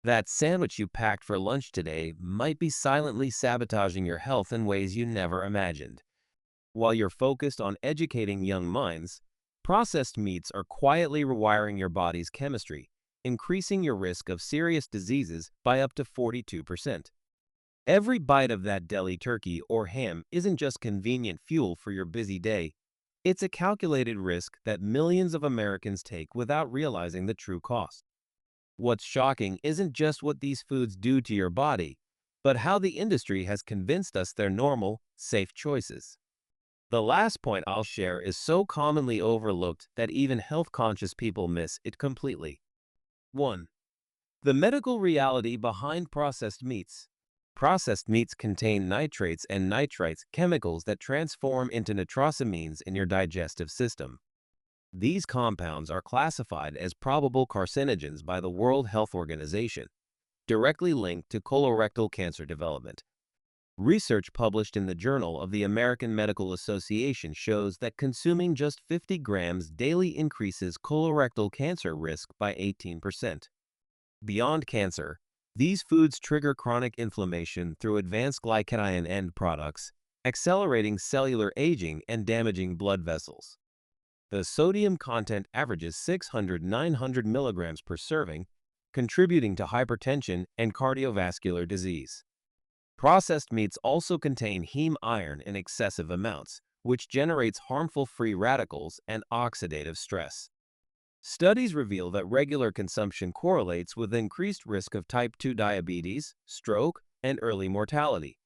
That sandwich you packed for lunch today might be silently sabotaging your health in ways you never imagined. While you're focused on educating young minds, processed meats are quietly rewiring your body's chemistry, increasing your risk of serious diseases by up to 42%. Every bite of that deli turkey or ham isn't just convenient fuel for your busy day. It's a calculated risk that millions of Americans take without realizing the true cost. What's shocking isn't just what these foods do to your body, but how the industry has convinced us they're normal, safe choices. The last point I'll share is so commonly overlooked that even health-conscious people miss it completely. 1. The medical reality behind processed meats. Processed meats contain nitrates and nitrites, chemicals that transform into nitrosamines in your digestive system. These compounds are classified as probable carcinogens by the World Health Organization, directly linked to colorectal cancer development. Research published in the Journal of the American Medical Association shows that consuming just 50 grams daily increases colorectal cancer risk by 18%. Beyond cancer, these foods trigger chronic inflammation through advanced glycation end products, accelerating cellular aging and damaging blood vessels. The sodium content averages 600-900 milligrams per serving, contributing to hypertension and cardiovascular disease. Processed meats also contain heme iron in excessive amounts, which generates harmful free radicals and oxidative stress. Studies reveal that regular consumption correlates with increased risk of type 2 diabetes, stroke, and early mortality.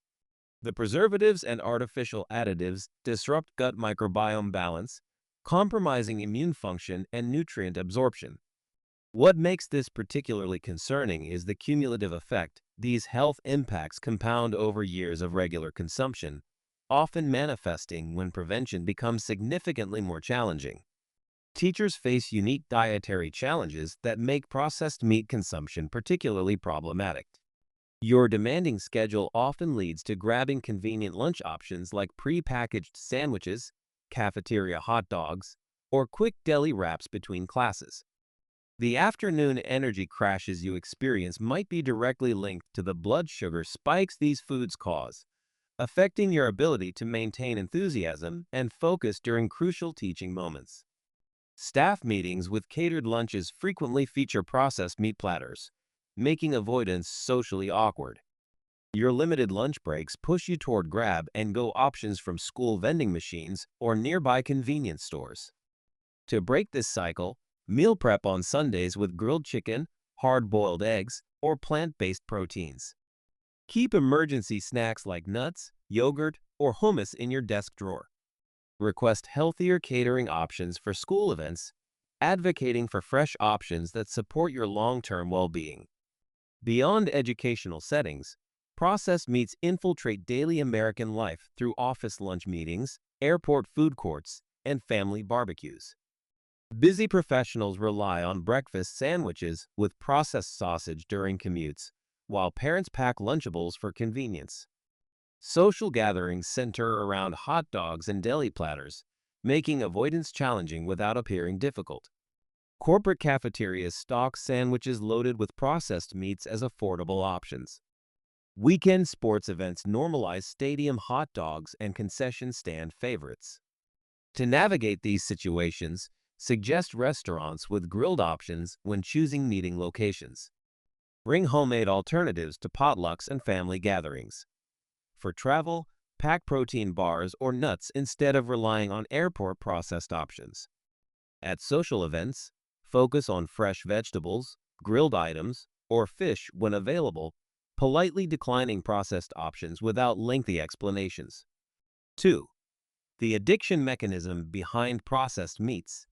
The preservatives and artificial additives disrupt gut microbiome balance, compromising immune function and nutrient absorption. What makes this particularly concerning is the cumulative effect. These health impacts compound over years of regular consumption, often manifesting when prevention becomes significantly more challenging. Teachers face unique dietary challenges that make processed meat consumption particularly problematic. Your demanding schedule often leads to grabbing convenient lunch options like pre-packaged sandwiches, cafeteria hot dogs, or quick deli wraps between classes. The afternoon energy crashes you experience might be directly linked to the blood sugar spikes these foods cause, affecting your ability to maintain enthusiasm and focus during crucial teaching moments. Staff meetings with catered lunches frequently feature processed meat platters, making avoidance socially awkward. Your limited lunch breaks push you toward grab-and-go options from school vending machines or nearby convenience stores. To break this cycle, meal prep on Sundays with grilled chicken, hard-boiled eggs, or plant-based proteins. Keep emergency snacks like nuts, yogurt, or hummus in your desk drawer. Request healthier catering options for school events, advocating for fresh options that support your long-term well-being. Beyond educational settings, processed meats infiltrate daily American life through office lunch meetings, airport food courts, and family barbecues. Busy professionals rely on breakfast sandwiches with processed sausage during commutes, while parents pack Lunchables for convenience. Social gatherings center around hot dogs and deli platters, making avoidance challenging without appearing difficult. Corporate cafeterias stock sandwiches loaded with processed meats as affordable options. Weekend sports events normalize stadium hot dogs and concession stand favorites. To navigate these situations, suggest restaurants with grilled options when choosing meeting locations. Bring homemade alternatives to potlucks and family gatherings. For travel, pack protein bars or nuts instead of relying on airport processed options. At social events, focus on fresh vegetables, grilled items, or fish when available, politely declining processed options without lengthy explanations. 2. The addiction mechanism behind processed meats.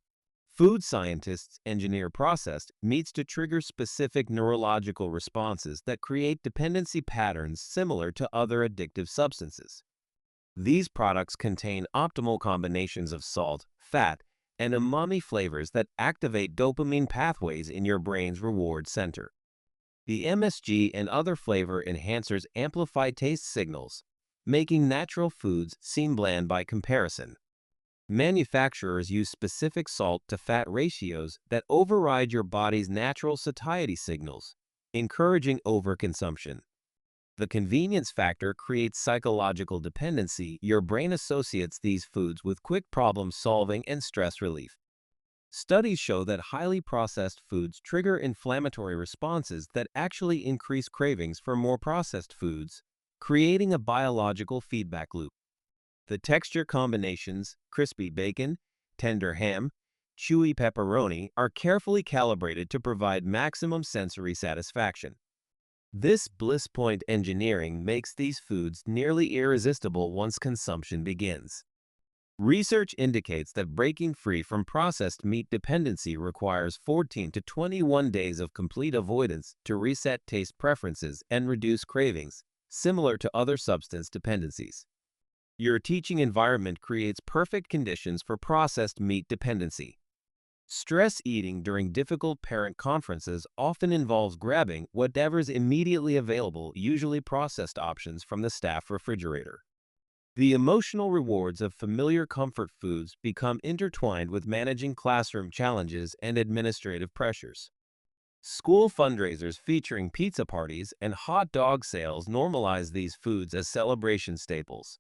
Food scientists engineer processed meats to trigger specific neurological responses that create dependency patterns similar to other addictive substances. These products contain optimal combinations of salt, fat, and umami flavors that activate dopamine pathways in your brain's reward center. The MSG and other flavor enhancers amplify taste signals, making natural foods seem bland by comparison. Manufacturers use specific salt-to-fat ratios that override your body's natural satiety signals, encouraging overconsumption. The convenience factor creates psychological dependency. Your brain associates these foods with quick problem solving and stress relief. Studies show that highly processed foods trigger inflammatory responses that actually increase cravings for more processed foods, creating a biological feedback loop. The texture combinations, crispy bacon, tender ham, chewy pepperoni, are carefully calibrated to provide maximum sensory satisfaction. This bliss point engineering makes these foods nearly irresistible once consumption begins. Research indicates that breaking free from processed meat dependency requires 14 to 21 days of complete avoidance to reset taste preferences and reduce cravings, similar to other substance dependencies. Your teaching environment creates perfect conditions for processed meat dependency. Stress eating during difficult parent conferences often involves grabbing whatever's immediately available, usually processed options from the staff refrigerator. The emotional rewards of familiar comfort foods become intertwined with managing classroom challenges and administrative pressures. School fundraisers featuring pizza parties and hot dog sales normalize these foods as celebration staples.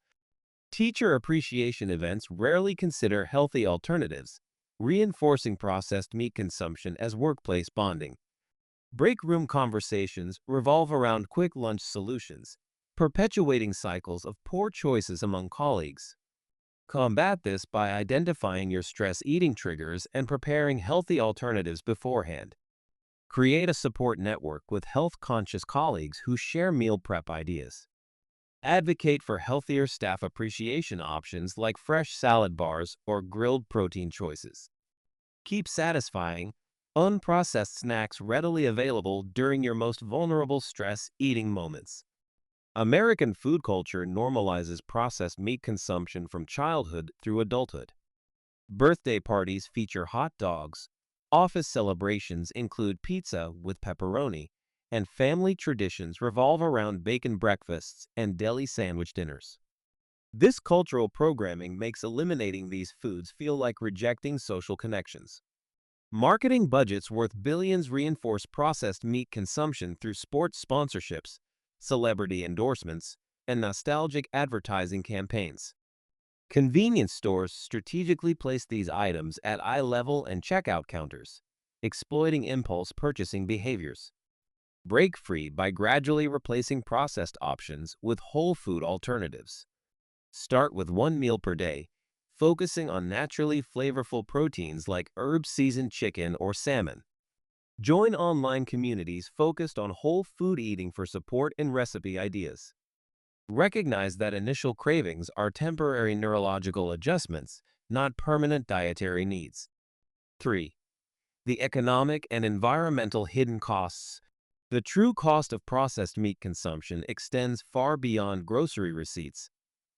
Teacher appreciation events rarely consider healthy alternatives, reinforcing processed meat consumption as workplace bonding. Break room conversations revolve around quick lunch solutions, perpetuating cycles of poor choices among colleagues. Combat this by identifying your stress eating triggers and preparing healthy alternatives beforehand. Create a support network with health-conscious colleagues who share meal prep ideas. Advocate for healthier staff appreciation options like fresh salad bars or grilled protein choices. Keep satisfying, unprocessed snacks readily available during your most vulnerable stress eating moments. American food culture normalizes processed meat consumption from childhood through adulthood. Birthday parties feature hot dogs, office celebrations include pizza with pepperoni, and family traditions revolve around bacon breakfasts and deli sandwich dinners. This cultural programming makes eliminating these foods feel like rejecting social connections. Marketing budgets worth billions reinforce processed meat consumption through sports sponsorships, celebrity endorsements, and nostalgic advertising campaigns. Convenience stores strategically place these items at eye level and checkout counters, exploiting impulse purchasing behaviors. Break free by gradually replacing processed options with whole food alternatives. Start with one meal per day, focusing on naturally flavorful proteins like herb-seasoned chicken or salmon. Join online communities focused on whole food eating for support and recipe ideas. Recognize that initial cravings are temporary neurological adjustments, not permanent dietary needs. 3. The economic and environmental hidden costs. The true cost of processed meat consumption extends far beyond grocery receipts,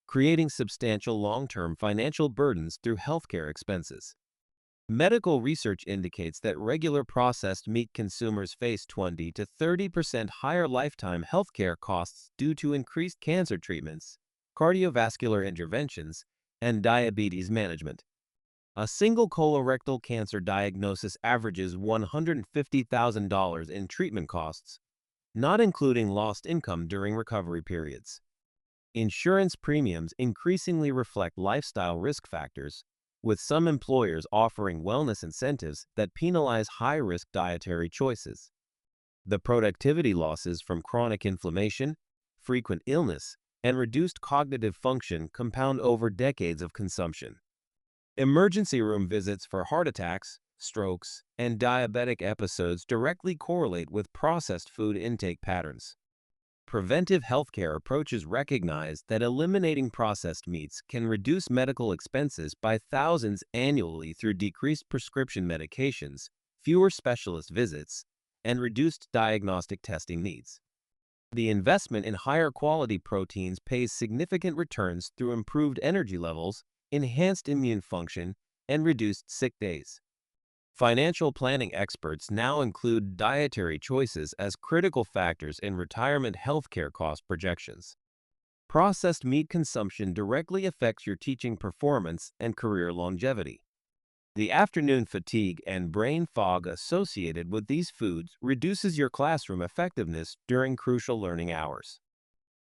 creating substantial long-term financial burdens through healthcare expenses. Medical research indicates that regular processed meat consumers face 20 to 30% higher lifetime healthcare costs due to increased cancer treatments, cardiovascular interventions, and diabetes management. A single colorectal cancer diagnosis averages $150,000 in treatment costs, not including lost income during recovery periods. Insurance premiums increasingly reflect lifestyle risk factors, with some employers offering wellness incentives that penalize high-risk dietary choices. The productivity losses from chronic inflammation, frequent illness, and reduced cognitive function compound over decades of consumption. Emergency room visits for heart attacks, strokes, and diabetic episodes directly correlate with processed food intake patterns. Preventive healthcare approaches recognize that eliminating processed meats can reduce medical expenses by thousands annually through decreased prescription medications, fewer specialist visits, and reduced diagnostic testing needs. The investment in higher quality proteins pays significant returns through improved energy levels, enhanced immune function, and reduced sick days. Financial planning experts now include dietary choices as critical factors in retirement healthcare cost projections. Processed meat consumption directly affects your teaching performance and career longevity. The afternoon fatigue and brain fog associated with these foods reduces your classroom effectiveness during crucial learning hours.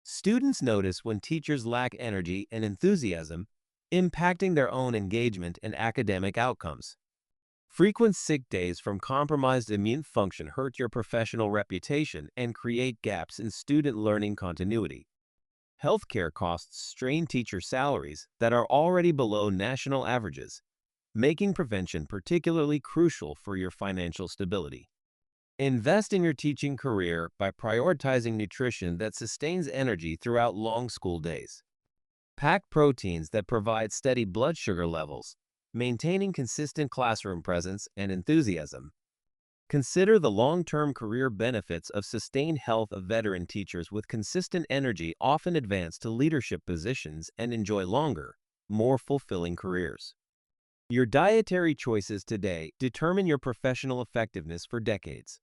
Students notice when teachers lack energy and enthusiasm, impacting their own engagement and academic outcomes. Frequent sick days from compromised immune function hurt your professional reputation and create gaps in student learning continuity. Healthcare costs strain teacher salaries that are already below national averages, making prevention particularly crucial for your financial stability. Invest in your teaching career by prioritizing nutrition that sustains energy throughout long school days. Pack proteins that provide steady blood sugar levels, maintaining consistent classroom presence and enthusiasm. Consider the long-term career benefits of sustained health of veteran teachers with consistent energy often advance to leadership positions and enjoy longer, more fulfilling careers. Your dietary choices today determine your professional effectiveness for decades.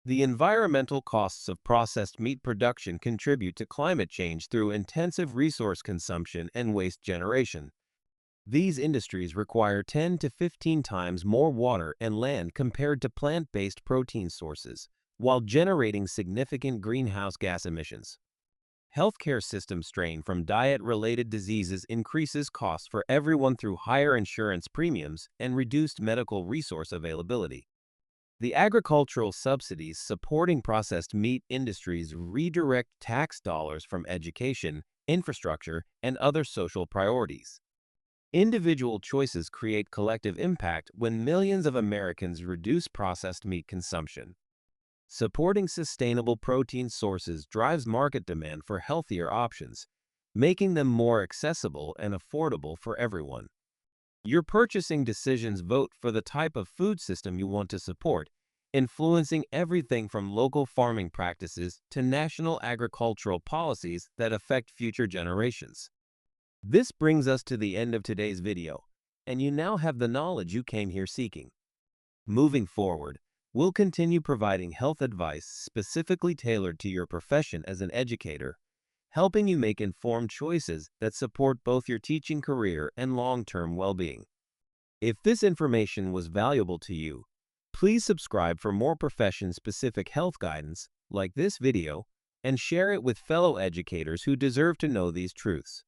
The environmental costs of processed meat production contribute to climate change through intensive resource consumption and waste generation. These industries require 10 to 15 times more water and land compared to plant-based protein sources, while generating significant greenhouse gas emissions. Healthcare system strain from diet-related diseases increases costs for everyone through higher insurance premiums and reduced medical resource availability. The agricultural subsidies supporting processed meat industries redirect tax dollars from education, infrastructure, and other social priorities. Individual choices create collective impact when millions of Americans reduce processed meat consumption. Supporting sustainable protein sources drives market demand for healthier options, making them more accessible and affordable for everyone. Your purchasing decisions vote for the type of food system you want to support, influencing everything from local farming practices to national agricultural policies that affect future generations. This brings us to the end of today's video, and you now have the knowledge you came here seeking. Moving forward, we'll continue providing health advice specifically tailored to your profession as an educator, helping you make informed choices that support both your teaching career and long-term well-being. If this information was valuable to you, please subscribe for more profession-specific health guidance like this video and share it with fellow educators who deserve to know these truths.